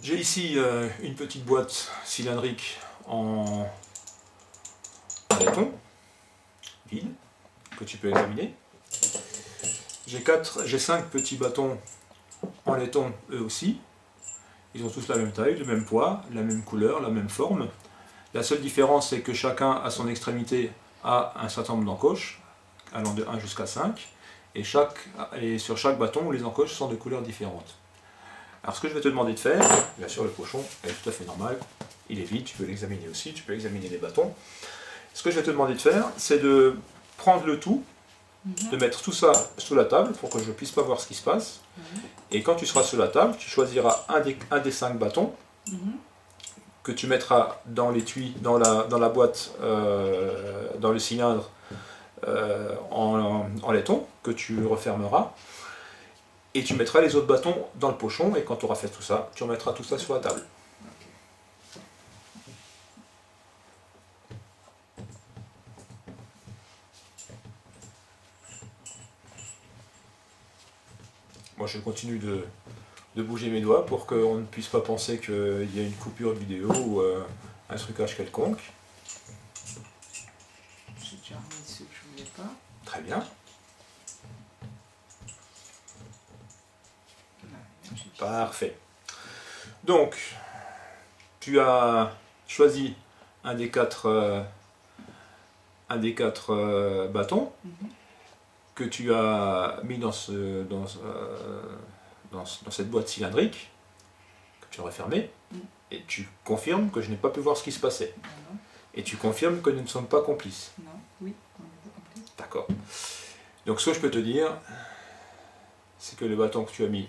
J'ai ici une petite boîte cylindrique en laiton, vide, que tu peux examiner. J'ai 5 petits bâtons en laiton, eux aussi. Ils ont tous la même taille, le même poids, la même couleur, la même forme. La seule différence, c'est que chacun, à son extrémité, a un certain nombre d'encoches, allant de 1 jusqu'à 5. Et sur chaque bâton, les encoches sont de couleurs différentes. Alors ce que je vais te demander de faire, bien sûr le pochon est tout à fait normal, il est vide, tu peux l'examiner aussi, tu peux examiner les bâtons. Ce que je vais te demander de faire, c'est de prendre le tout, de mettre tout ça sous la table pour que je ne puisse pas voir ce qui se passe. Et quand tu seras sur la table, tu choisiras un des 5 bâtons que tu mettras dans l'étui, dans la boîte, dans le cylindre en laiton, que tu refermeras. Et tu mettras les autres bâtons dans le pochon, et quand tu auras fait tout ça, tu remettras tout ça sur la table. Moi je continue de bouger mes doigts pour qu'on ne puisse pas penser qu'il y a une coupure vidéo ou un trucage quelconque. J'ai déjà remis ceux que je voulais pas. Très bien. Parfait. Donc, tu as choisi un des quatre bâtons que tu as mis dans cette boîte cylindrique que tu as refermée, et tu confirmes que je n'ai pas pu voir ce qui se passait. Non. Et tu confirmes que nous ne sommes pas complices. Non, oui, on n'est pas complices. D'accord. Donc ce que je peux te dire, c'est que le bâton que tu as mis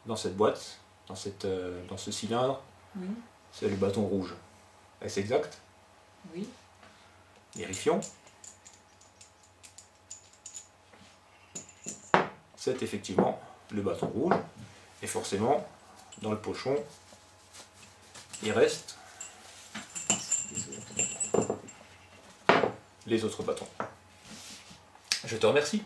dans cette boîte, dans ce cylindre, c'est le bâton rouge. Est-ce exact? Oui. Vérifions. C'est effectivement le bâton rouge. Et forcément, dans le pochon, il reste les autres bâtons. Je te remercie.